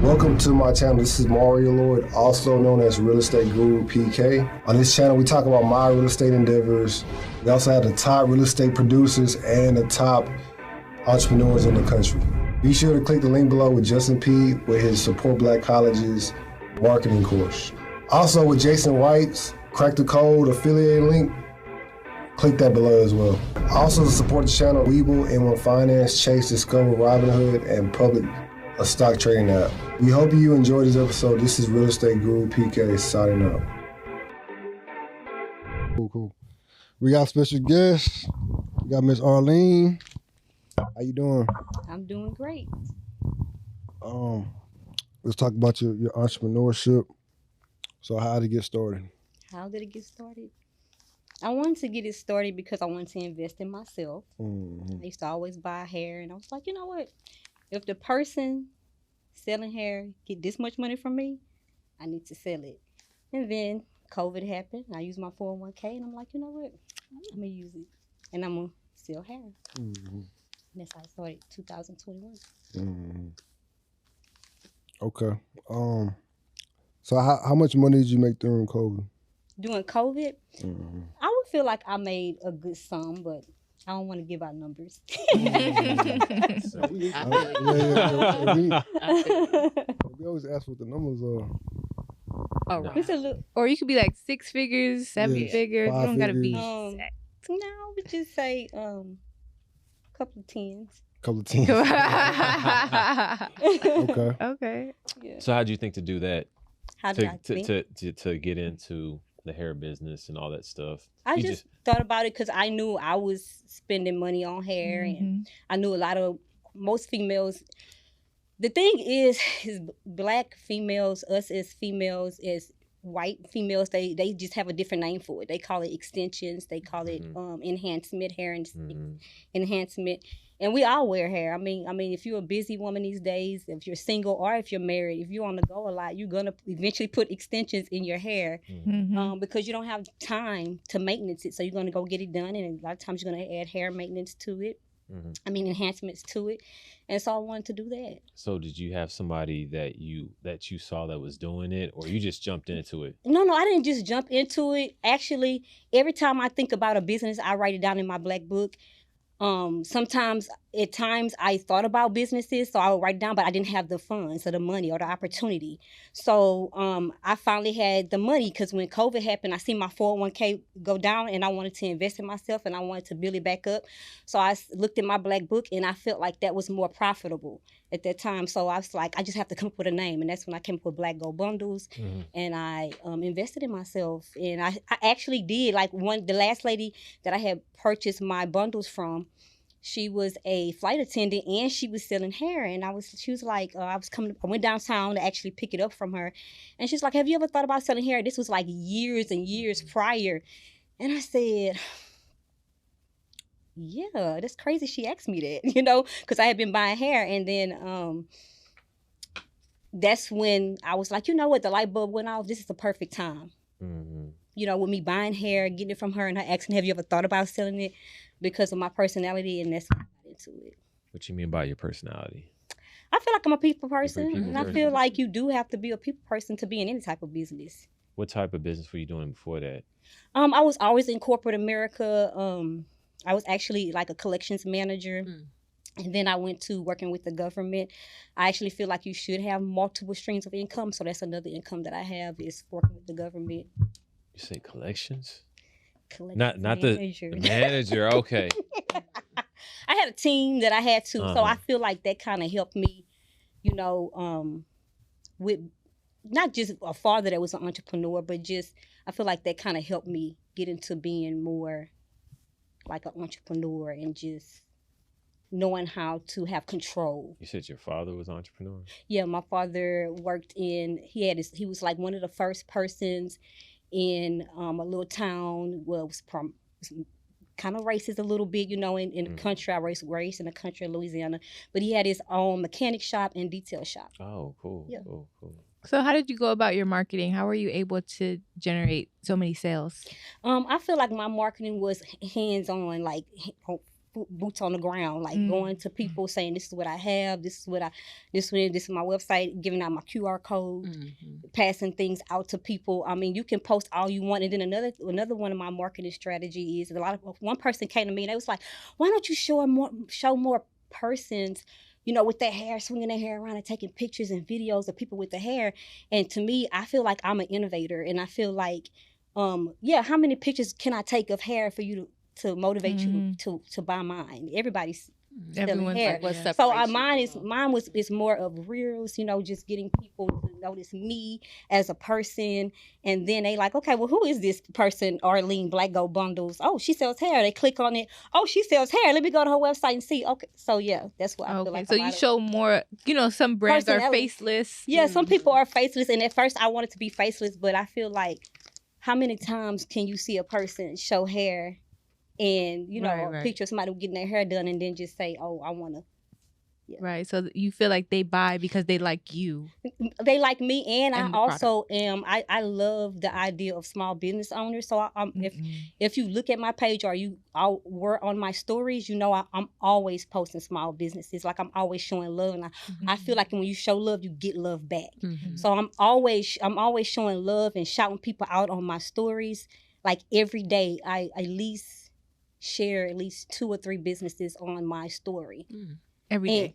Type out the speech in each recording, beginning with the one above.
Welcome to my channel. This is Mario Lloyd, also known as Real Estate Guru PK. On this channel, we talk about my real estate endeavors. We also have the top real estate producers and the top entrepreneurs in the country. Be sure to click the link below with Justin P with his Support Black Colleges marketing course. Also with Jason White's Crack the Code affiliate link, click that below as well. Also to support the channel, Webull, M1 Finance, Chase, Discover, Robinhood, and Public, a stock trading app. We hope you enjoyed this episode. This is Real Estate Guru PK signing out. Cool. We got special guests. We got Miss Arlene. How you doing? I'm doing great. Let's talk about your entrepreneurship. So how did it get started? How did it get started? I wanted to get it started because I wanted to invest in myself. I used to always buy hair, and I was like, you know what? If the person selling hair get this much money from me, I need to sell it. And then COVID happened. I used my 401k, and I'm like, you know what? I'm going to use it, and I'm going to sell hair. And that's how I started 2021. Okay. So how much money did you make during COVID? During COVID, I would feel like I made a good sum, but I don't want to give out numbers. We always ask what the numbers are. Oh, right. It's a little, Or you could be like 6 figures, 7 figures. You don't gotta be. no, we just say couple of tens. Couple of teams. Okay. Okay. Yeah. So how did you think to do that? How did I think? To get into the hair business and all that stuff? I You just thought about it because I knew I was spending money on hair, and I knew most females. The thing is black females, us as females, as white females, they just have a different name for it. They call it extensions. They call it enhancement, hair enhancement. And we all wear hair. I mean, if you're a busy woman these days, if you're single or if you're married, if you're on the go a lot, you're gonna eventually put extensions in your hair because you don't have time to maintenance it. So you're gonna go get it done, and a lot of times you're gonna add hair maintenance to it. Enhancements to it. And so I wanted to do that. So did you have somebody that you saw that was doing it, or you just jumped into it? No, I didn't just jump into it. Actually, every time I think about a business, I write it down in my black book. At times I thought about businesses, so I would write it down, but I didn't have the funds or the money or the opportunity. So I finally had the money because when COVID happened, I seen my 401k go down, and I wanted to invest in myself, and I wanted to build it back up. So I looked at my black book, and I felt like that was more profitable at that time. So I was like, I just have to come up with a name, and that's when I came up with Black Gold Bundles, and I invested in myself. And I actually did, like the last lady that I had purchased my bundles from, she was a flight attendant and she was selling hair. And she was like, I went downtown to actually pick it up from her. And she's like, have you ever thought about selling hair? This was like years and years prior. And I said, yeah, that's crazy she asked me that, because I had been buying hair. And then that's when I was like, you know what, the light bulb went off. This is the perfect time. With me buying hair, getting it from her, and her asking, have you ever thought about selling it? Because of my personality, and that's why I got into it. What you mean by your personality? I feel like I'm a people person, and I feel like you do have to be a people person to be in any type of business. What type of business were you doing before that? I was always in corporate America. I was actually like a collections manager. And then I went to working with the government. I actually feel like you should have multiple streams of income. So that's another income that I have, is working with the government. You say collections? Not the manager. Okay. I had a team that I had to, so I feel like that kind of helped me, with not just a father that was an entrepreneur, but just I feel like that kind of helped me get into being more like an entrepreneur and just knowing how to have control. You said your father was an entrepreneur? Yeah, my father worked he was like one of the first persons in a little town. Well, it was kind of racist a little bit, in the country. I raised in the country of Louisiana. But he had his own mechanic shop and detail shop. Oh, cool. Yeah. Cool. So how did you go about your marketing? How were you able to generate so many sales? I feel like my marketing was hands-on, like boots on the ground, like going to people saying this is what I have, this is my website, giving out my QR code, passing things out to people. I mean, you can post all you want, and then another one of my marketing strategy is one person came to me and they was like, why don't you show more persons, with their hair, swinging their hair around and taking pictures and videos of people with the hair. And to me, I feel like I'm an innovator, and I feel like, how many pictures can I take of hair for you to motivate you to buy mine? Everyone's hair. Like, what's So mine is more of reels, just getting people to notice me as a person, and then they like, okay, well, who is this person? Arlene Black Gold Bundles. Oh, she sells hair. They click on it. Oh, she sells hair. Let me go to her website and see. Okay, so yeah, that's what I feel like. So you show more. Some brands are faceless. Yeah, some people are faceless, and at first I wanted to be faceless, but I feel like, how many times can you see a person show hair? And, a picture of somebody getting their hair done and then just say, oh, I want to. Yeah. Right. So you feel like they buy because they like you. They like me. And I also am, I love the idea of small business owners. So if you look at my page or you were on my stories, I'm always posting small businesses. Like, I'm always showing love. And I feel like when you show love, you get love back. So I'm always showing love and shouting people out on my stories. Like, every day, I at least share at least 2 or 3 businesses on my story. Every day.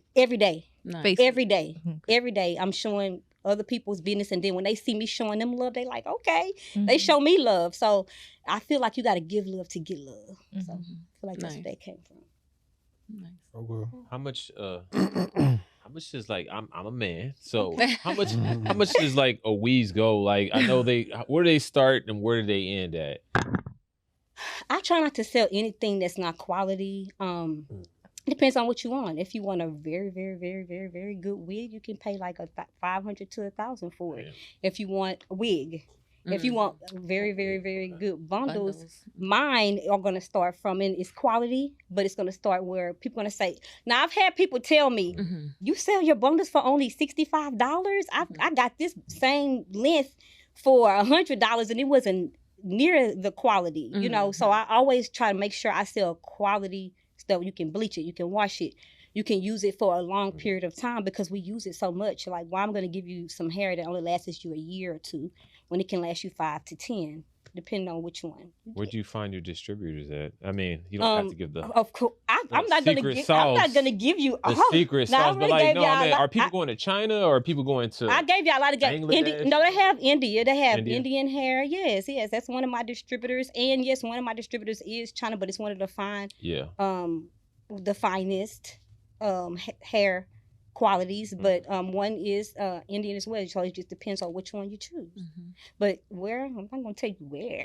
Nice. Every day. Every day I'm showing other people's business, and then when they see me showing them love, they like, okay, they show me love. So I feel like you got to give love to get love. So I feel like that's where that came from. Nice. Okay. How much is, like, I'm a man, so how much does, like, a weaves go? Like, I know where do they start and where do they end at? I try not to sell anything that's not quality. It depends on what you want. If you want a very, very, very, very, very good wig, you can pay like $500 to $1,000 for it. If you want a wig, if you want very, very, very good bundles, mine are going to start from, and it's quality, but it's going to start where people are going to say, now I've had people tell me, you sell your bundles for only $65? I got this same length for $100 and it wasn't near the quality, so I always try to make sure I sell quality stuff. You can bleach it, you can wash it, you can use it for a long period of time, because we use it so much. Like, why I'm going to give you some hair that only lasts you a year or 2 when it can last you 5 to 10, depending on which one. Where'd you find your distributors at? I mean, you don't have to give the of course I'm not going to give you the secret sauce, but like, are people going to China or are people going to I gave y'all a lot of no, they have India. They have Indian hair. Yes, that's one of my distributors. And yes, one of my distributors is China, but it's one of the the finest hair qualities, but one is Indian as well. So it just depends on which one you choose. But where, I'm not going to tell you where.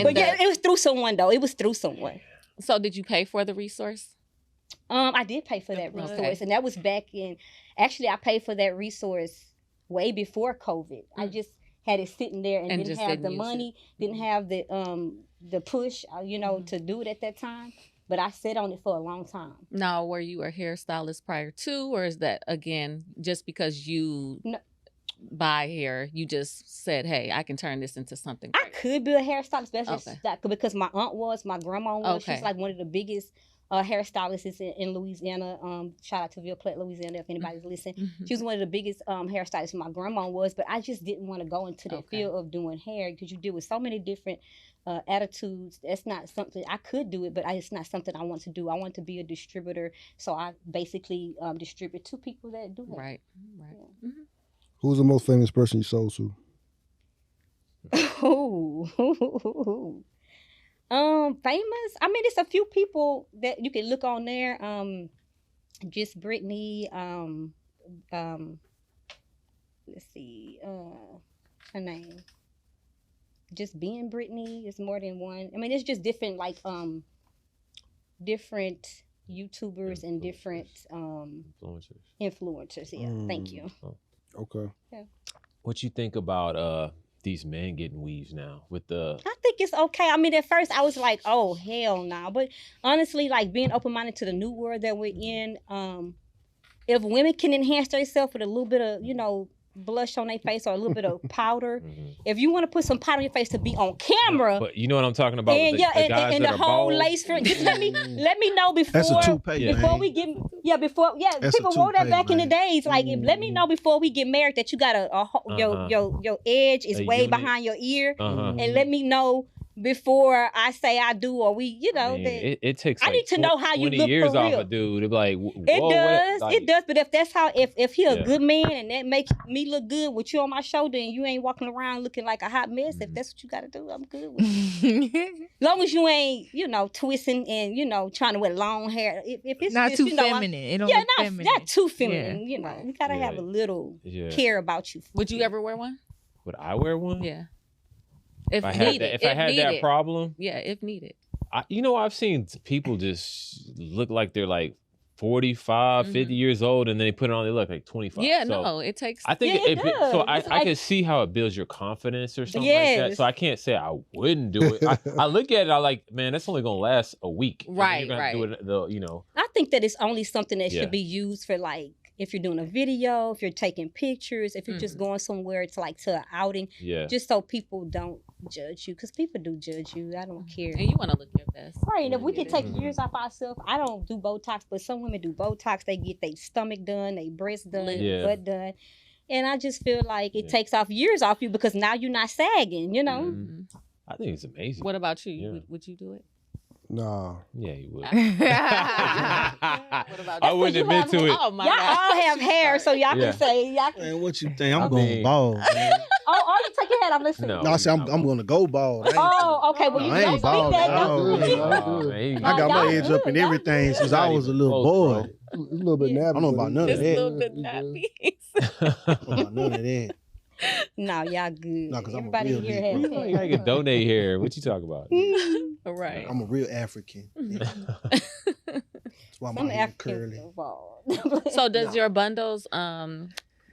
But yeah, it was through someone though. It was through someone. So did you pay for the resource? I did pay for that resource, and that was back in. Actually, I paid for that resource way before COVID. I just had it sitting there and didn't have the money, didn't have the push, to do it at that time. But I sat on it for a long time. Now, were you a hairstylist prior to, or is that, again, just because you buy hair, you just said, hey, I can turn this into something great? I could be a hairstylist, because my grandma was. She's like one of the biggest hairstylists in Louisiana. Shout out to Ville-Platte, Louisiana, if anybody's listening. She was one of the biggest hairstylists my grandma was, but I just didn't want to go into the field of doing hair, because you deal with so many different attitudes. That's not something I could do it, but it's not something I want to do. I want to be a distributor, so I basically distribute to people that do that. Right. Yeah. Who's the most famous person you sold to? Famous? I mean, it's a few people that you can look on there. Just Brittany. Let's see. Her name. Just being Brittany. It's more than one. I mean, it's just different, like different YouTubers and different influencers. Yeah. Thank you. Okay. Yeah. What you think about these men getting weaves now with the? I think it's okay. I mean, at first I was like, oh, hell no. But honestly, like, being open-minded to the new world that we're in, if women can enhance themselves with a little bit of, blush on their face or a little bit of powder. If you want to put some powder on your face to be on camera, but you know what I'm talking about. And with the guys and that the are whole bald. lace front. Just let me know before. That's a toupee, before we get That's people a wore that toupee, back in the man. days. Like let me know before we get married that you got your edge is A way unit. behind your ear, Uh-huh. and let me know before I say I do or we I mean, that. it takes. I like need to know how you 20 look years for off real. a dude to be like, whoa, It does. But if that's how, if he a Yeah. good man and that makes me look good with you on my shoulder and you ain't walking around looking like a hot mess, if that's what you got to do, I'm good with it. Long as you ain't, twisting and trying to wear long hair. If it's Not just, too feminine. It don't look feminine. not too feminine. Yeah. You gotta have a little Yeah. care about you. Would you ever wear one? Would I wear one? Yeah. If I had that problem. Yeah, if needed. I've seen people just look like they're like 45, 50 years old, and then they put it on, they look like 25. Yeah, so no, it takes. I think it does. So It's I like- can see how it builds your confidence or something like that. Yes. So I can't say I wouldn't do it. I look at it, I like, man, that's only gonna last a week. And then Right, you're gonna do it, I think that it's only something that Yeah. should be used for like if you're doing a video, if you're taking pictures, if you're just going somewhere to an outing, yeah. just so people don't judge you, because people do judge you. I don't care. And you want to look your best. Right, and if we Get can it. take years off ourselves, I don't do Botox, but some women do Botox. They get their stomach done, their breast done, Yeah. their butt done. And I just feel like it Yeah. takes off years off you because now you're not sagging, Mhm. I think it's amazing. What about you? Yeah. Would you do it? Nah. Yeah, you would. What about I wouldn't admit to it. Oh my y'all God. all have hair, so y'all Yeah. can say, y'all can, Man, what you think? I'm I going mean- bald, man. oh, you take your head off, let's see. No. No, I said I'm going to go bald. Oh, okay, well, No, you I don't ain't speak bald. that. No, Don't no, speak no. that. Oh, man, I got my y'all edge up good, and y'all everything good. since I was a little boy. It's a little bit Yeah. nappy. I don't know about none of Just a that. little bit nappy. I don't know about none of that. No, y'all good. No, 'cause I'm a Everybody real here Negro. has You know, you gotta get donate hair. What you talk about? Right. I'm a real African. That's why my Some hair Africans curly. are bald. So does your bundles,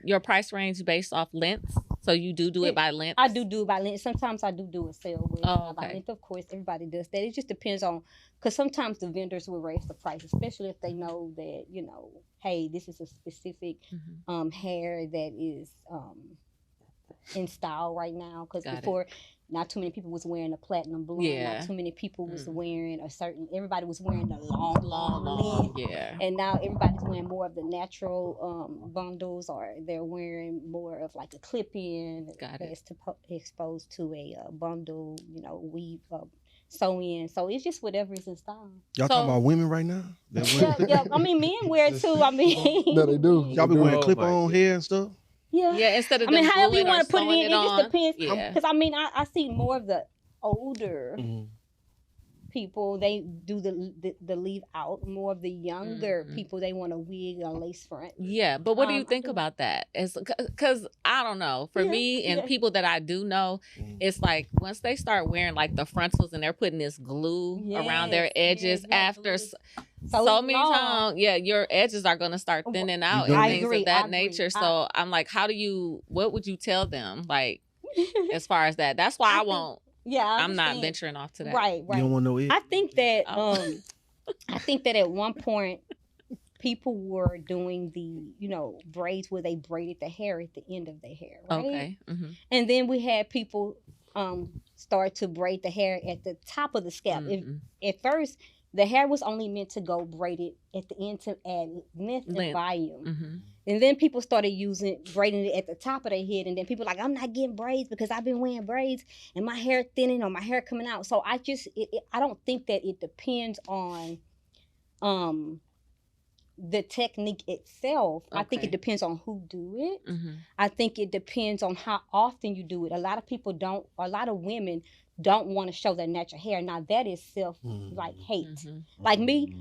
your price range based off lengths? So you do it by length? I do it by length. Sometimes I do a sale with Oh, by okay. length. Of course, everybody does that. It just depends on, because sometimes the vendors will raise the price, especially if they know that, hey, this is a specific Mhm. hair that is in style right now. Because Got it. before, not too many people was wearing a platinum blonde. Yeah. Not too many people was Mm. wearing everybody was wearing the long length. Yeah. And now everybody's wearing more of the natural bundles, or they're wearing more of like a clip-in Got it. as exposed to a bundle, weave, sew-in. So it's just whatever is in style. Y'all So- talking about women right now? That wear- Yeah, I mean, men wear it too. I mean, No, they do. Y'all be They do. wearing Oh, clip-on my hair and stuff? yeah. Yeah, instead of I mean, them however you gluing or want to put it sewing in, it just on. depends. Yeah. Because I mean, I see more of the older Mhm. people, they do the leave out. More of the younger Mhm. people, they want a wig or lace front. Yeah, but what do you I think think- about that? It's because I don't know. For Yeah, me and yeah. people that I do know, Mhm. it's like once they start wearing like the frontals and they're putting this glue around their Yes, edges yes, yeah, after glue. so many long. times, yeah, your edges are gonna start thinning out and I things agree, of that I agree. nature. So I'm like, what would you tell them? Like as far as that? That's why I I think- won't. Yeah, I I'm not understand. venturing off to that. Right, You right. don't want no edge? I think that Oh. I think that at one point people were doing the braids where they braided the hair at the end of their hair, right? Okay. hmm And then we had people start to braid the hair at the top of the scalp. Mhm. At first, the hair was only meant to go braided at the end to add length and Length. volume. hmm And then people started braiding it at the top of their head. And then people like, I'm not getting braids because I've been wearing braids and my hair thinning or my hair coming out. So I don't think that it depends on the technique itself. I think Okay. it depends on who do it. hmm I think it depends on how often you do it. A lot of women don't want to show their natural hair. Now that is like hate. hmm Like me,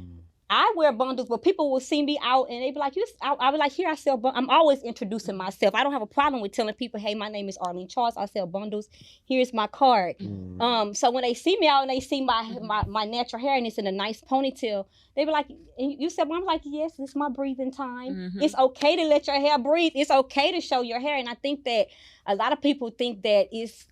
I wear bundles, but people will see me out and they be like, I be like, here I sell bundles. I'm always introducing myself. I don't have a problem with telling people, hey, my name is Arlene Charles. I sell bundles. Here's my card. So when they see me out and they see my natural hair and it's in a nice ponytail, they be like, and you said, well, I'm like, yes, it's my breathing time. Mhm. It's okay to let your hair breathe. It's okay to show your hair. And I think that a lot of people think that it's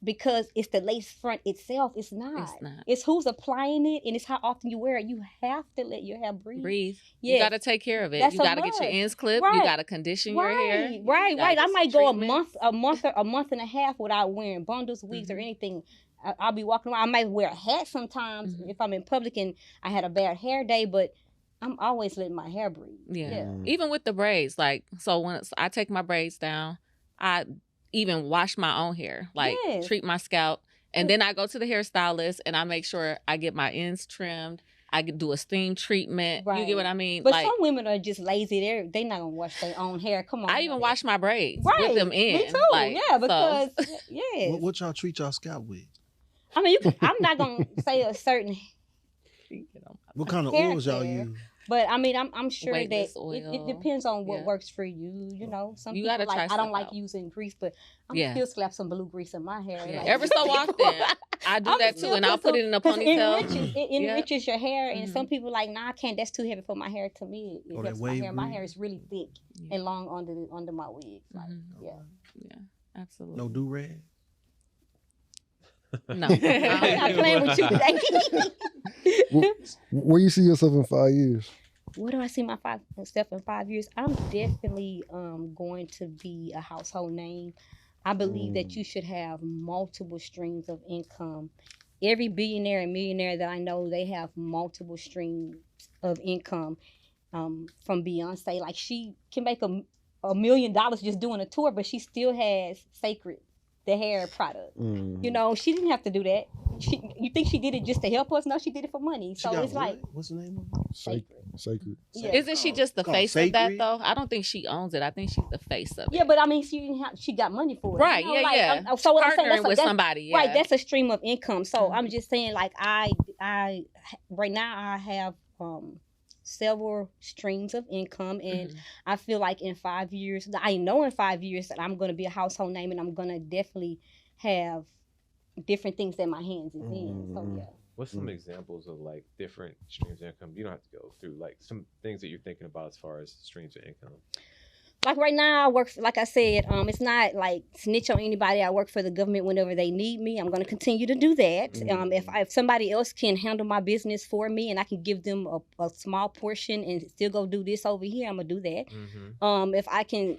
because it's the lace front itself. It's not. It's not. It's who's applying it, and it's how often you wear it. You have to let your hair breathe. Breathe. Yeah. You got to take care of it. That's you got to get your ends clipped. Right. You got to condition your hair. Right. I get might some go treatment. a month and a half without wearing bundles, wigs, or anything. I'll be walking around. I might wear a hat sometimes if I'm in public and I had a bad hair day, but I'm always letting my hair breathe. Yeah. Even with the braids, like, so when I take my braids down, I even wash my own hair, like treat my scalp. And then I go to the hairstylist and I make sure I get my ends trimmed. I do a steam treatment. Right. You get what I mean? But like, some women are just lazy. They're not going to wash their own hair. Come on. I even wash my braids with them in. Me too. Like, yeah, because, What y'all treat y'all scalp with? I mean, I'm not going to say a certain... What kind of oils y'all use? But I mean, I'm sure Weightless that oil. it depends on what works for you. You know, some you people gotta I don't like using grease, but I'm still slap some blue grease in my hair. Yeah. Like, every so often, I do that too, and I'll put it in a ponytail. It enriches your hair, and some people like, nah, I can't. That's too heavy for my hair. To me, it helps my hair. My hair is really thick and long under my wig. Like, yeah, absolutely. No do-rag? No, I'm not playing with you today. Where you see yourself in 5 years? Where do I see myself in 5 years? I'm definitely going to be a household name. I believe that you should have multiple streams of income. Every billionaire and millionaire that I know, they have multiple streams of income. From Beyonce, like she can make $1 million just doing a tour, but she still has Sacred, the hair product. You know, she didn't have to do that. You think she did it just to help us? No, she did it for money. So it's like, what's the name of it? Sacred. Yeah. Isn't she just the face of that though? I don't think she owns it. I think she's the face of it. Yeah, but I mean, she got money for it. Right? You know, Yeah. So what I'm Partnering saying, with somebody. Yeah. Right. That's a stream of income. So I'm just saying, like, I right now I have several streams of income, and I feel like in 5 years, I know in 5 years that I'm going to be a household name, and I'm going to definitely have different things that my hands is in. So yeah. What's some examples of like different streams of income? You don't have to go through like some things that you're thinking about as far as streams of income. Like right now, I work, like I said, it's not like snitch on anybody. I work for the government whenever they need me. I'm going to continue to do that. If somebody else can handle my business for me and I can give them a small portion and still go do this over here, I'm going to do that. If I can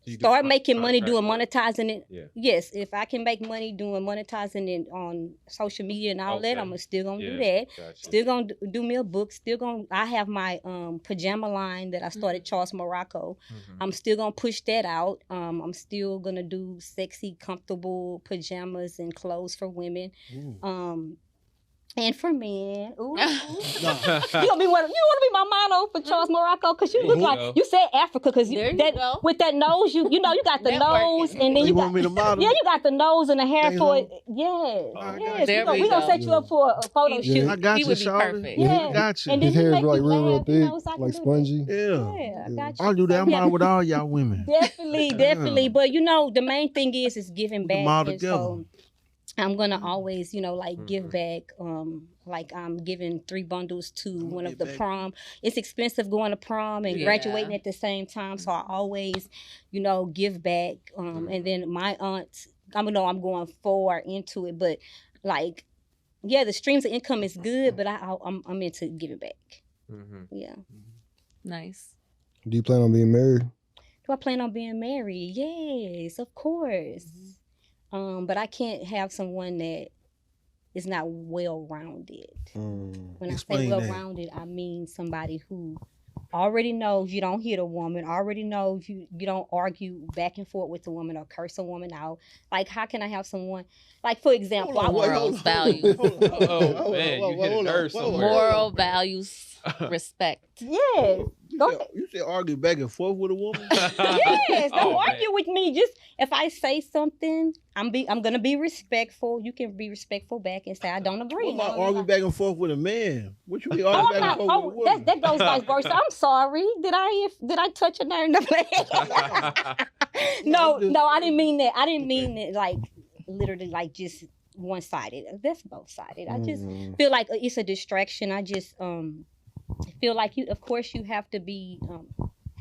start making money doing monetizing it. Yeah. Yes, if I can make money doing monetizing it on social media and all that, I'm still gonna do that. Gotcha. Still gonna do me a book. I have my pajama line that I started, Charles Morocco. I'm still gonna push that out. I'm still gonna do sexy, comfortable pajamas and clothes for women. And for men, you want to be my model for Charles Morocco because you look like you said Africa because with that nose you got the nose and then you want me to model? Yeah, you got the nose and the hair for it. Yes, we gonna set you up for a photo shoot. I got you, Shawty. Yeah, I got you. And His hair is like real thick, like spongy. Yeah, I got you. I'll do that. I'm model with all y'all women. Definitely. But the main thing is giving back. Model together. I'm gonna always, give back. Like I'm giving 3 bundles to one of the prom. It's expensive going to prom and graduating at the same time, so I always, give back. And then my aunt, I'm going far into it, but like, the streams of income is good, but I'm into giving back. Yeah. Nice. Do you plan on being married? Do I plan on being married? Yes, of course. But I can't have someone that is not well-rounded. When I say well-rounded, I mean somebody who already knows you don't hit a woman, already knows you don't argue back and forth with the woman or curse a woman out. Like, how can I have someone, like, for example, morals, values. Oh, man, you hit a nerve somewhere. Moral values, respect. Yeah. You said argue back and forth with a woman? Yes, don't argue with me. Just if I say something, I'm gonna be respectful. You can be respectful back and say I don't agree. What about arguing back and forth with a man? What you be arguing back and forth with a woman? That goes vice versa. I'm sorry. Did I touch a nerve? No, I didn't mean that. I didn't mean it like literally like just one-sided. That's both-sided. I just feel like it's a distraction. I just feel like you have to be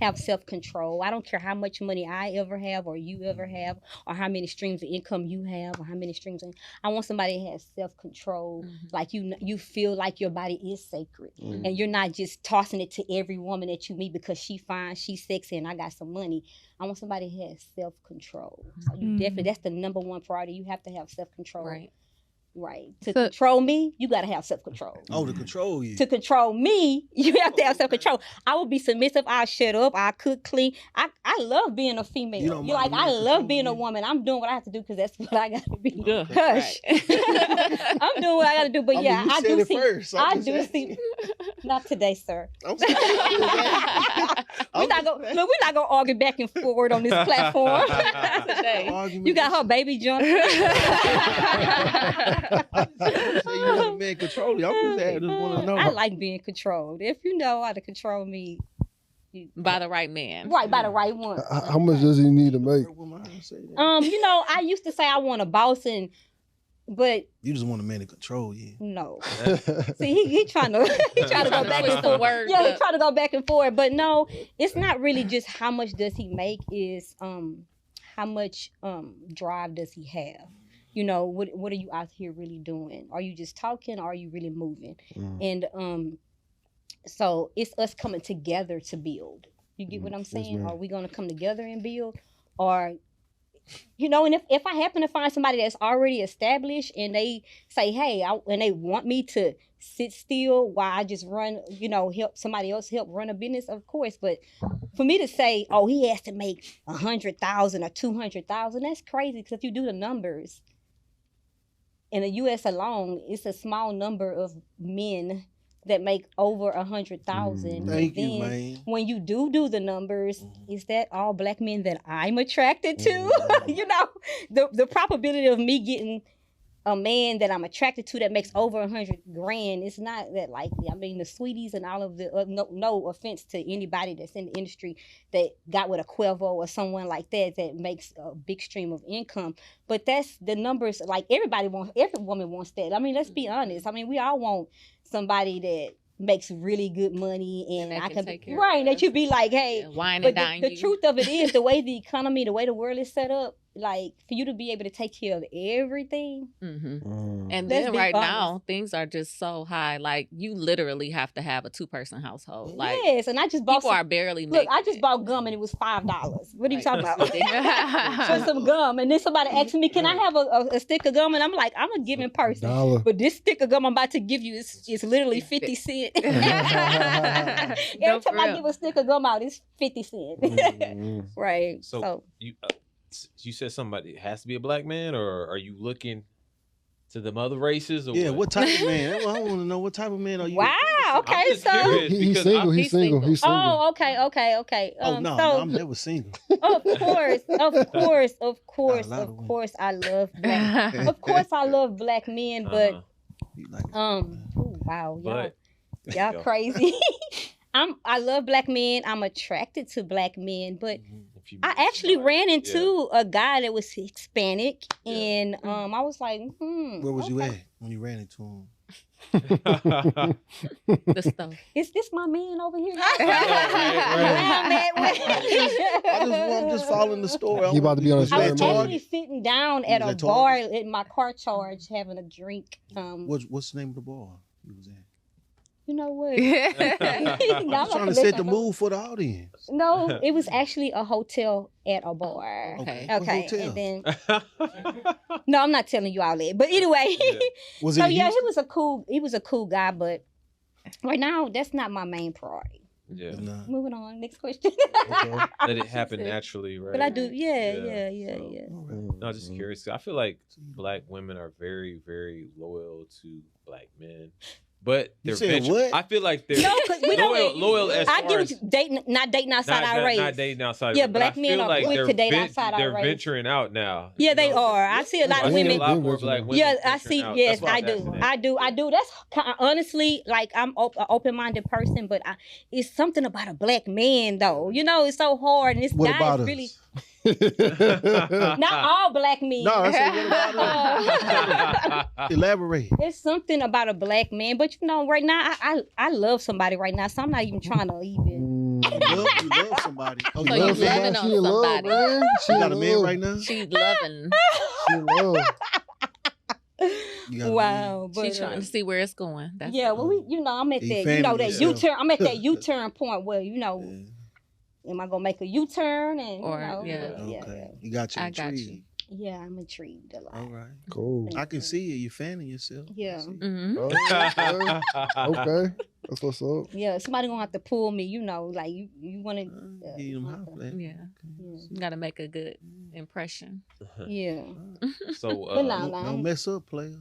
have self-control. I don't care how much money I ever have or you ever have or how many streams of income you have or how many streams of, I want somebody that has self-control. Like you feel like your body is sacred and you're not just tossing it to every woman that you meet because she fine, she's sexy, and I got some money. I want somebody who has self-control. So you definitely, that's the number one priority. You have to have self-control. Right. To control me, you got to have self-control. Oh, to control you. To control me, you have to have self-control. I will be submissive. I'll shut up. I'll cook, clean. I love being a female. You're like, I love being a woman. I'm doing what I have to do because that's what I got to be. Hush. I'm doing what I got to do. But I do see. First. I do see. Not today, sir. I'm sorry. We're not gonna argue back and forward on this platform today. You got her baby jump. I didn't say you want a man control you. I'm just want to know. I like being controlled. If you know how to control me. By the right man. Right, by the right one. How much does he need to make? I used to say I want a boss but you just want a man to control you. No. See, he trying to go back and forth. Yeah, he trying to go back and forth. But no, it's not really just how much does he make, is how much drive does he have? You know, what are you out here really doing? Are you just talking or are you really moving? And so it's us coming together to build. You get what I'm saying? Yes, are we going to come together and build? Or, you know, and if I happen to find somebody that's already established and they say, hey, and they want me to sit still while I just run, you know, help somebody else help run a business, of course. But for me to say, oh, he has to make 100,000 or 200,000, that's crazy. Because if you do the numbers, in the U.S. alone, it's a small number of men that make over 100,000. Thank you, man. When you do the numbers, is that all black men that I'm attracted to? You know, the probability of me getting a man that I'm attracted to that makes over 100 grand, it's not that likely. I mean, the sweeties and all of the, no offense to anybody that's in the industry that got with a Cuervo or someone like that makes a big stream of income. But that's the numbers, like every woman wants that. I mean, let's be honest. I mean, we all want somebody that makes really good money and I can take care of that you be like, hey, wine but and dine the truth of it is the way the economy, the way the world is set up, like for you to be able to take care of everything. And then right now things are just so high, like you literally have to have a 2-person household. Like, yes, and I just bought people are barely making I just bought gum and it was $5. What are you talking about? For some gum, and then somebody asked me, can I have a stick of gum? And I'm like, I'm a giving person, but this stick of gum I'm about to give you is literally 50 cents. Every time I give a stick of gum out, it's 50 cents. Right. So you said somebody has to be a black man, or are you looking to the other races? Or what type of man? I want to know what type of man are you? Wow. Okay, so he's single. He's single. Oh, okay. Oh no, I'm never single. Of course, I love black. Of course, I love black men, but wow, y'all crazy. I love black men. I'm attracted to black men, but I actually ran into a guy that was Hispanic, and I was like, Where was you at when you ran into him? The stuff. Is this my man over here? I'm just following the story. You about to be on his I was actually sitting down at a bar at my car charge, having a drink. What's the name of the bar you was at? You know what? I'm trying to set the mood for the audience. No, it was actually a hotel at a bar. Okay. And then no, I'm not telling you all that. But anyway, was it he was a cool guy, but right now that's not my main priority. Yeah. Moving on. Next question. Let it happen naturally, right? But I do, yeah. No, just curious. I feel like black women are very, very loyal to black men. But they're I feel like they're loyal as I far as not dating outside our race. Not dating outside. Yeah, black men are quick to date outside our race. They're venturing out now. Yeah, they are. I see a lot of women. A lot more black women. Yeah, I see. Yes, I do. That's honestly, like, I'm an open-minded person, but it's something about a black man, though. You know, it's so hard, and this guy is really. Not all black men. No, I said, what about elaborate. There's something about a black man, but you know, right now I love somebody right now, so I'm not even trying to even. love somebody. Oh, so you loving on somebody. Man. She got a man right now? She loving. She love. Wow, but she's trying to see where it's going. That's well, I'm at that, that U-turn. I'm at that U-turn point where, am I gonna make a U-turn and You got your intrigue. Yeah, I'm intrigued a lot. All right, cool. I can see it. You're fanning yourself. Yeah. Mm-hmm. Okay, that's what's up. Yeah, somebody gonna have to pull me. You want to. Give them hot flat. Yeah. You gotta make a good impression. Yeah. So don't mess up, player.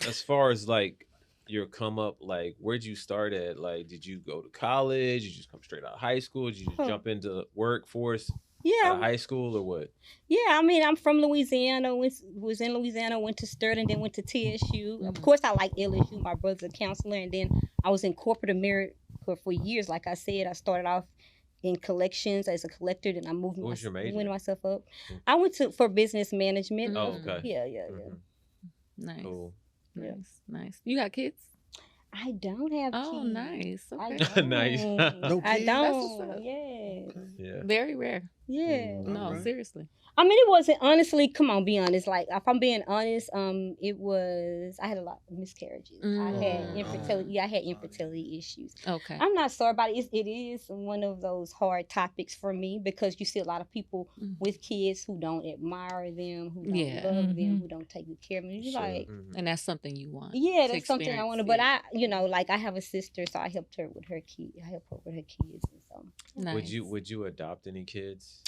As far as like your come up, like where'd you start at? Like, did you go to college? Did you just come straight out of high school? Did you just jump into the workforce? Yeah. Out of high school or what? Yeah, I mean, I'm from Louisiana. Was in Louisiana, went to Sterling, then went to TSU. Of course, I like LSU. My brother's a counselor, and then I was in corporate America for years. Like I said, I started off in collections as a collector, then I moved myself up. I went for business management. Oh, okay. Yeah. Nice. Cool. Nice. You got kids? I don't have kids. Oh, nice. Okay. Nice. No kids? I don't. Yeah. Very rare. Yeah. No, right. Seriously. I mean, it wasn't, honestly, come on, be honest. Like, if I'm being honest, I had a lot of miscarriages. I had infertility. I had infertility issues. Okay. I'm not sorry about it. It is one of those hard topics for me because you see a lot of people with kids who don't admire them, who don't love them, who don't take good care of them. You're like, and that's something you want. Yeah, that's something I want to. But I have a sister, so I helped her with her kids. I helped her with her kids, and so. Nice. Would you adopt any kids?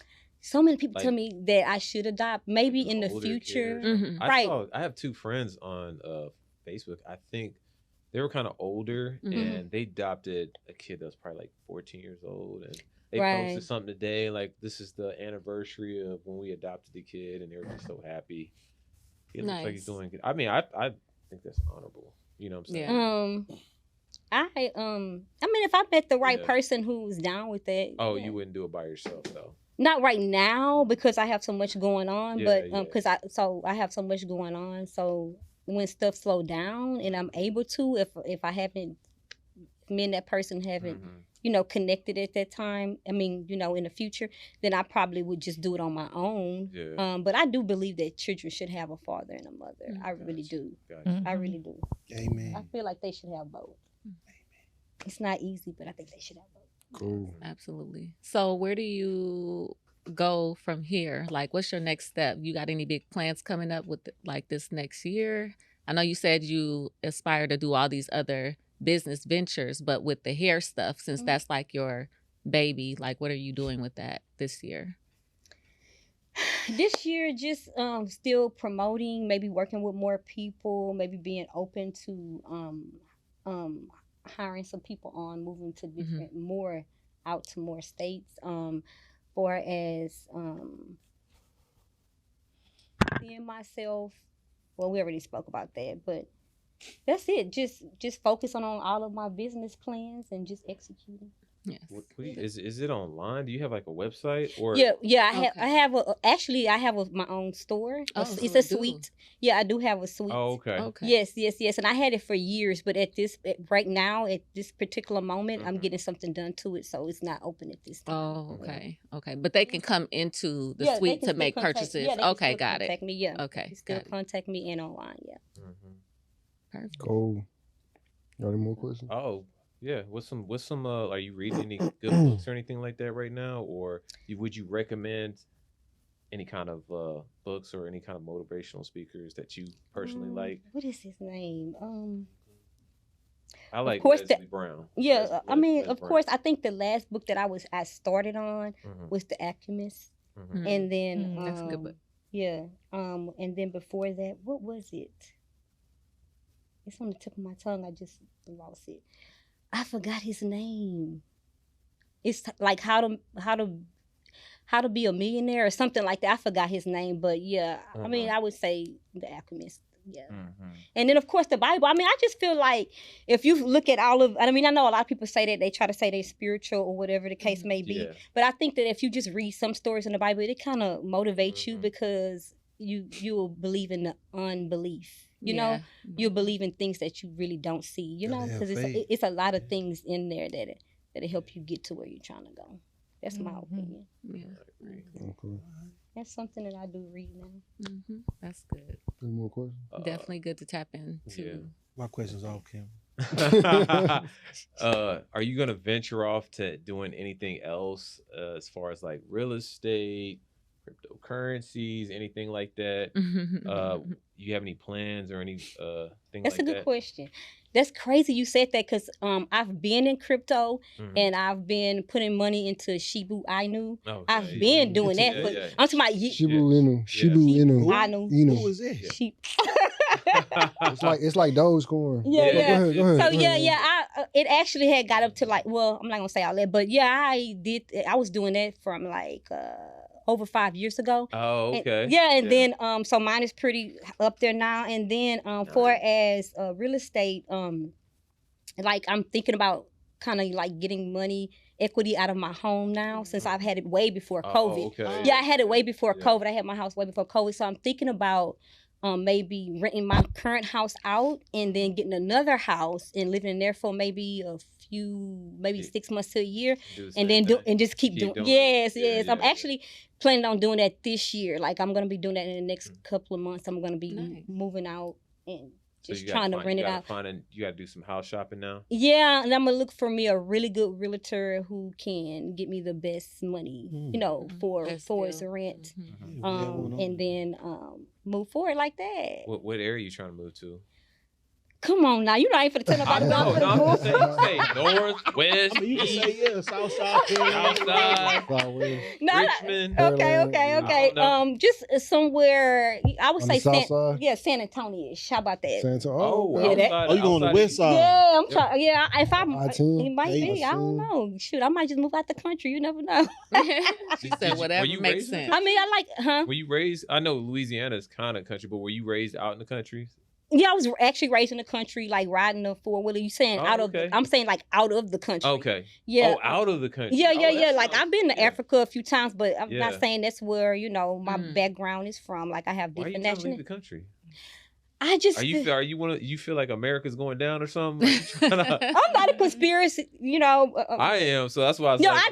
So many people tell me that I should adopt, maybe in the future. Right. I have two friends on Facebook. I think they were kind of older, and they adopted a kid that was probably like 14 years old, and they posted something today like, this is the anniversary of when we adopted the kid, and they were just so happy. It looks like he's doing good. I mean, I think that's honorable. You know what I'm saying? Yeah. I mean, if I met the right person who was down with that. Oh, you wouldn't do it by yourself though. Not right now because I have so much going on, but because I have so much going on. So when stuff slow down and I'm able to, if me and that person haven't, connected at that time, I mean, in the future, then I probably would just do it on my own. Yeah. But I do believe that children should have a father and a mother. I really do. I really do. Amen. I feel like they should have both. Amen. It's not easy, but I think they should have both. Cool. Absolutely. So where do you go from here? Like, what's your next step? You got any big plans coming up with like this next year? I know you said you aspire to do all these other business ventures, but with the hair stuff, since that's like your baby, like what are you doing with that this year? This year, just still promoting, maybe working with more people, maybe being open to hiring some people on, moving to different, out to more states. For as seeing myself, well, we already spoke about that, but that's it. Just focus on all of my business plans and just executing. Yes. Is it online? Do you have like a website or? Yeah. I have my own store. It's a suite. Yeah, I do have a suite. Oh, okay. Yes. And I had it for years, but right now at this particular moment, I'm getting something done to it, so it's not open at this time. Oh, okay. Okay, but they can come into the suite to make purchases. Okay, got it. Contact me. Yeah. Okay. They still contact me and online. Yeah. Perfect. Cool. Got any more questions? Oh. Yeah, what's some are you reading any good books or anything like that right now, or would you recommend any kind of books or any kind of motivational speakers that you personally like? What is his name? I like Leslie Brown. Yeah, of course, I think the last book that I started on was The Alchemist, and then that's a good book. Yeah, and then before that, what was it? It's on the tip of my tongue. I just lost it. I forgot his name. It's like how to be a millionaire or something like that. I forgot his name, but yeah, I mean, I would say The Alchemist. Yeah. And then of course the Bible. I mean, I just feel like if you look at I know a lot of people say that they try to say they're spiritual or whatever the case may be. Yeah. But I think that if you just read some stories in the Bible, it kind of motivates you because you'll believe in the unbelief. You believe in things that you really don't see, because it's a lot of things in there that that'll help you get to where you're trying to go. That's my opinion. Yeah. Okay. That's something that I do read now. That's good. Any more questions? Definitely good to tap into. Yeah. My question's off, Kim. Are you gonna venture off to doing anything else as far as like real estate, cryptocurrencies, anything like that? You have any plans or any thing That's like a good that? question. That's crazy you said that because I've been in crypto and I've been putting money into Shibu Inu. I've been doing that. I'm talking about Shibu Inu. Inu. Who is it? It's like Dogecoin. Yeah. Go ahead. So it actually had got up to like, well, I'm not gonna say all that, but yeah, I was doing that from like over 5 years ago. Oh, okay. And then so mine is pretty up there now. And then for as real estate, like I'm thinking about kind of like getting money equity out of my home now since I've had it way before COVID. Okay. Yeah, I had it way before COVID. I had my house way before COVID. So I'm thinking about maybe renting my current house out and then getting another house and living in there for maybe 6 months to a year, and then just keep doing. Yes. I'm actually planning on doing that this year. Like I'm gonna be doing that in the next couple of months. I'm gonna be moving out and just trying to rent it out. You gotta do some house shopping now. Yeah, and I'm gonna look for me a really good realtor who can get me the best money, for its rent, and then move forward like that. What area are you trying to move to? Come on now, you know I ain't finna tell nobody about I'm saying north, west, I mean, you can say south side, Richmond. Okay. Just somewhere I would say San Antonio. How about that? San Antonio. You going to the west side? Yeah, I'm trying. Yeah, if I'm, I-10, it might be. I don't know. Shoot, I might just move out the country. You never know. She said whatever makes sense. I mean, I like, Were you raised? I know Louisiana is kind of country, but were you raised out in the country? Yeah, I was actually raised in the country, like riding a 4-wheeler. You saying I'm saying like out of the country. Okay. Yeah. Oh, out of the country. Yeah. Like I've been to Africa a few times, but I'm not saying that's where my background is from. Like I have different nationalities. Why are you trying to leave the country? I just you feel like America's going down or something? I'm not a conspiracy, I am, so that's why I was I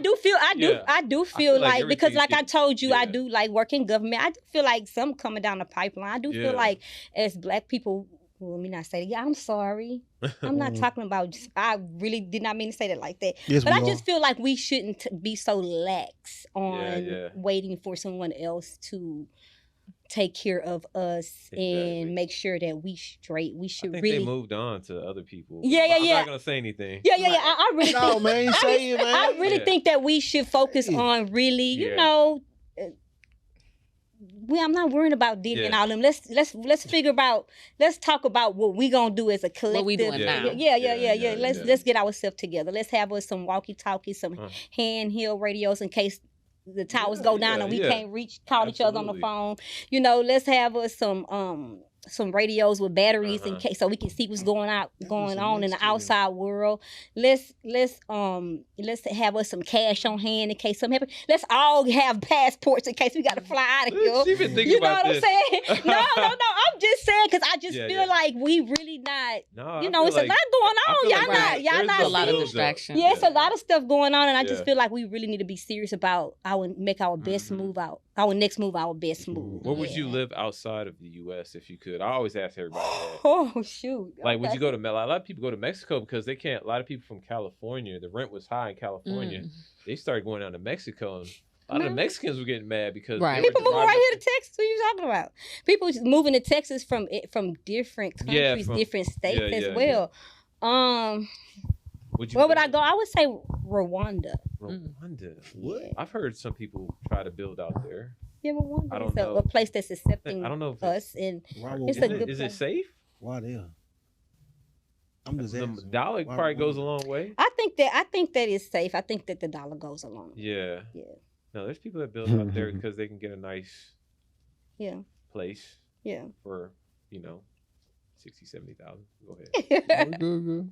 do feel like because like I told you, I do like work in government. I do feel like something coming down the pipeline. I do feel like as Black people, well, let me not say that. Yeah, I'm sorry. I'm not talking about. I really did not mean to say that like that. Yes, but I just feel like we shouldn't be so lax on waiting for someone else to take care of us and make sure that we straight. We should I think really. They moved on to other people. Yeah. I'm not gonna say anything. Yeah. I really. No, man, say it, man. I really think that we should focus on really, I'm not worrying about Diddy and all them. Let's figure out. Let's talk about what we gonna do as a collective. What we doing now? Yeah. Let's get ourselves together. Let's have us some walkie-talkies, some handheld radios in case the towers go down and we can't call each other on the phone. Let's have us some radios with batteries in case so we can see what's going on in the outside world. Let's have us some cash on hand in case something happens. Let's all have passports in case we gotta fly out of here. She been thinking about what I'm saying? No. I'm just saying because I just feel like we really not. It's a lot going on. Y'all not. A lot of distractions. Yeah, it's a lot of stuff going on, and I just feel like we really need to be serious about make our best move out. Our next move, our best move. Where would you live outside of the U.S. if you could? I always ask everybody that. Oh shoot! Like, would you go to a lot of people go to Mexico because they can't. A lot of people from California, the rent was high in California. They started going down to Mexico, and a lot of the Mexicans were getting mad because people moving right here to Texas. What are you talking about? People just moving to Texas from different countries, different states as well. Where would I go? I would say Rwanda. Rwanda. What? I've heard some people try to build out there. Yeah, Rwanda is a place that's accepting us, and it's a good place. Is it safe? Why there? I'm just asking. The dollar probably goes a long way. I think that is safe. I think that the dollar goes a long way. Yeah. No, there's people that build out there because they can get a nice place. Yeah. For 60,000-70,000. Go ahead. Good.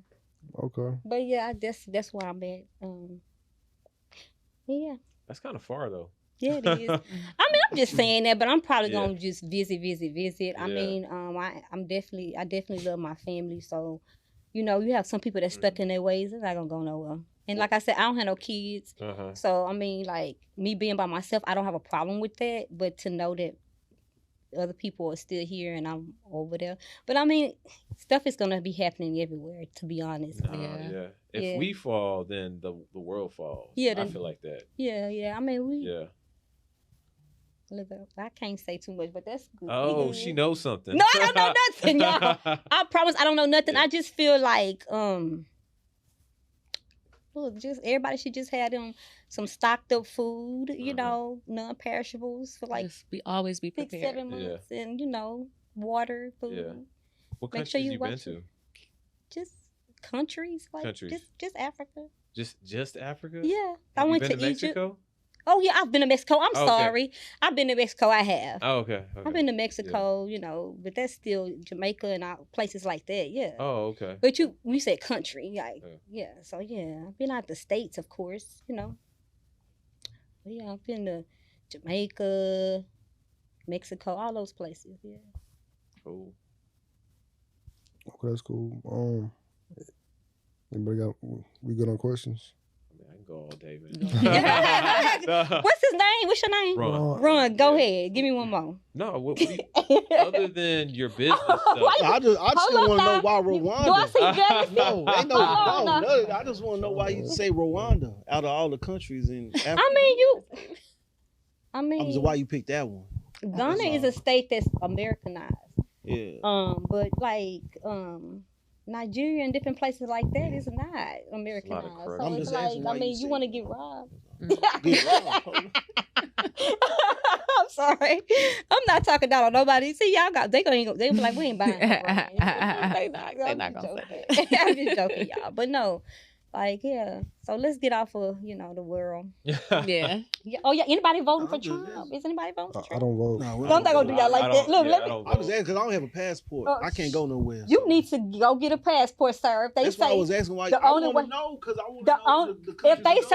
Okay. But yeah, that's where I'm at. Yeah. That's kind of far though. Yeah, it is. I mean, I'm just saying that, but I'm probably gonna just visit. I mean, I definitely love my family. So, you have some people that's stuck in their ways. They're not gonna go nowhere. And like I said, I don't have no kids. So, I mean, like, me being by myself, I don't have a problem with that. But to know that other people are still here and I'm over there. But, I mean, stuff is going to be happening everywhere, to be honest. If we fall, then the world falls. I feel like that. Yeah. I mean, I can't say too much, but that's good. Oh, she knows something. No, I don't know nothing, y'all. I promise I don't know nothing. I just feel like, look, just everybody should just have them some stocked up food, you know, non-perishables for like always be prepared. 6-7 months, and you know, water, food. Yeah. What countries you been to? Just countries, like just Africa. Just Africa? Yeah, I went to Mexico? Egypt. Oh yeah, I've been to Mexico. I'm sorry. I've been to Mexico. I have. Oh, okay. I've been to Mexico, you know, but that's still Jamaica and places like that. Yeah. Oh, okay. But you said country, like So yeah, I've been out the States, of course, you know. But yeah, I've been to Jamaica, Mexico, all those places. Yeah. Cool. Okay, that's cool. Anybody we good on questions? I can go all day, man. What's his name? What's your name? Ron. Go ahead. Give me one more. No, other than your business stuff. I just want to know why Rwanda. Do I see jealousy? No, I just want to know why you say Rwanda out of all the countries in Africa. I mean, so why you picked that one? Ghana is a state that's Americanized. Yeah. But like Nigeria and different places like that is not Americanized. So it's like, I mean, you want to get robbed. I'm sorry. I'm not talking down on nobody. See, y'all they be like, we ain't buying They're not gonna say that. I'm just joking, y'all. But no. Like, yeah. So let's get off of, you know, the world. Yeah. Oh, yeah. Anybody voting for Trump? Is anybody voting for Trump? I don't vote. No, I'm not going to do y'all like that. Look, let me. I was asking because I don't have a passport. I can't go nowhere. You need to go get a passport, sir. If That's why I was asking why. I want to know because I want to know the countries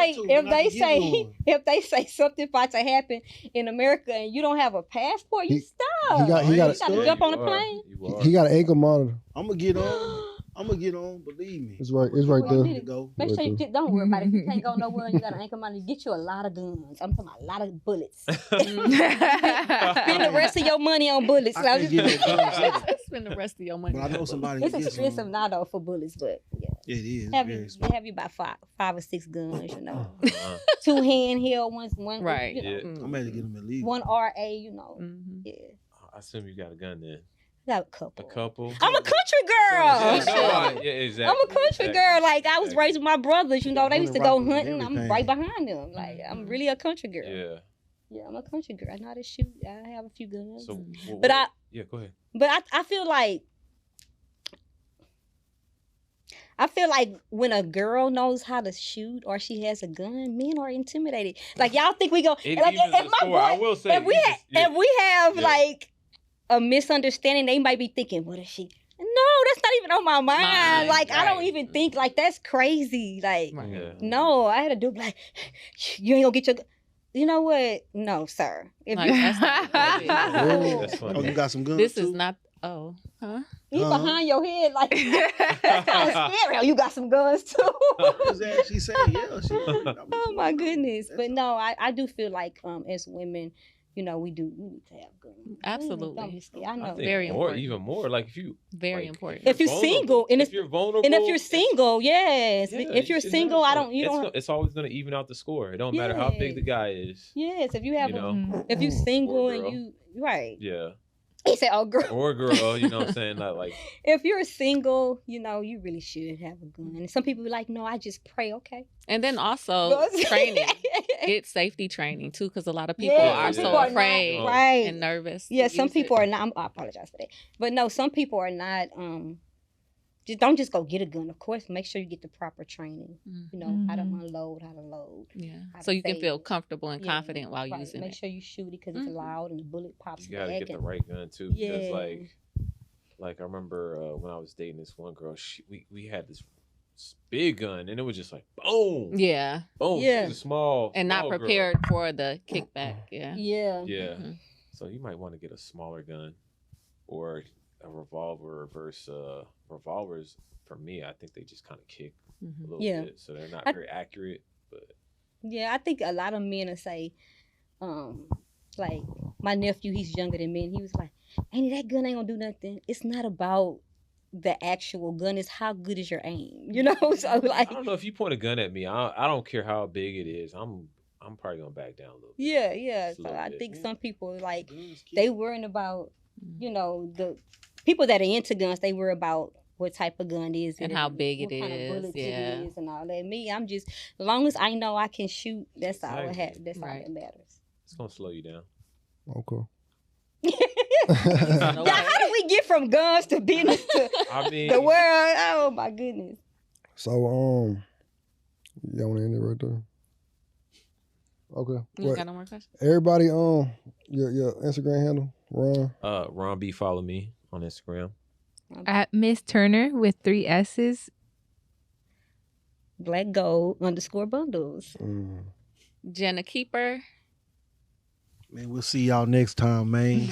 if they say something about to happen in America and you don't have a passport, you stop. You got to jump on the plane. He got an ankle monitor. I'm going to get on. Believe me. It's right there. Make sure you don't worry about it. If you can't go nowhere and you got an ankle monitor, get you a lot of guns. I'm talking about a lot of bullets. Spend the rest of your money on bullets. Spend the rest of your money. But I know somebody. It's expensive now though for bullets, but yeah. It is. Have you about five or six guns, you know. 2 handheld ones, one. Right. You know, I'm ready to get them illegal. 1 RA, you know. Yeah. I assume you got a gun then. Got a couple. I'm a country girl. Yeah, exactly. I'm a country girl. Like, I was raised with my brothers, you know. They used to go hunting. I'm right behind them. Like, I'm really a country girl. Yeah. Yeah, I'm a country girl. I know how to shoot. I have a few guns. So, yeah, go ahead. But I feel like when a girl knows how to shoot or she has a gun, men are intimidated. Like, y'all think we go. Like, if my boy, I will say, if we have like a misunderstanding, they might be thinking, what is she? No, that's not even on my mind. Like, I don't even think, like, that's crazy. Like, no, I had to do, like, you ain't gonna get your, you know what? No, sir. If that's funny. You got some guns This too? is not, He's behind your head, like, that's kind of scary. Oh, you got some guns too. She said, yeah. Oh my goodness. But no, I do feel like as women, you know, we need to have guns. Absolutely. I know. Very important. Even more, like if you very important. If you're single, and if you're vulnerable, and if you're single, yes. If you're single, it's always gonna even out the score. It don't matter how big the guy is. Yes, if you have, if you're single and you right. Yeah. He said, "Oh, girl." Or girl, you know what I'm saying? Not like. If you're single, you know, you really should have a gun. And some people be like, "No, I just pray." Okay. And then also training, get safety training too, because a lot of people are so afraid and nervous. Yeah, some people are not. I apologize for that, but no, some people are not. Don't just go get a gun. Of course, make sure you get the proper training. You know, how to unload, how to load. Yeah, so you can feel comfortable and confident while using it. Make sure you shoot it because it's loud and the bullet pops. You gotta get the right gun too, because like I remember when I was dating this one girl, we had this big gun and it was just like boom. Yeah. Boom. Yeah. She was small and not prepared for the kickback. Yeah. Yeah. Yeah. So you might want to get a smaller gun or a revolver versus revolvers, for me, I think they just kind of kick a little bit, so they're not very accurate. But yeah, I think a lot of men will say, like my nephew, he's younger than me, and he was like, "Ain't that gun ain't gonna do nothing." It's not about the actual gun; it's how good is your aim, you know. So like, I don't know if you point a gun at me, I don't care how big it is. I'm probably gonna back down a little bit. Yeah. So I think some people like they worrying about, you know, the people that are into guns. They worry about what type of gun is and how big it what kind of bullets is. it is, and all that. Me, I'm just as long as I know I can shoot. That's all I have. That's all that matters. It's gonna slow you down. Okay. Now, how do we get from guns to business to the world? Oh my goodness. So y'all want to end it right there? Okay. You got no more questions? Everybody your Instagram handle, Ron. Ron B, follow me on Instagram. At Miss Turner with 3 S's. Black Gold _bundles. Jenna Keeper. Man, we'll see y'all next time, man.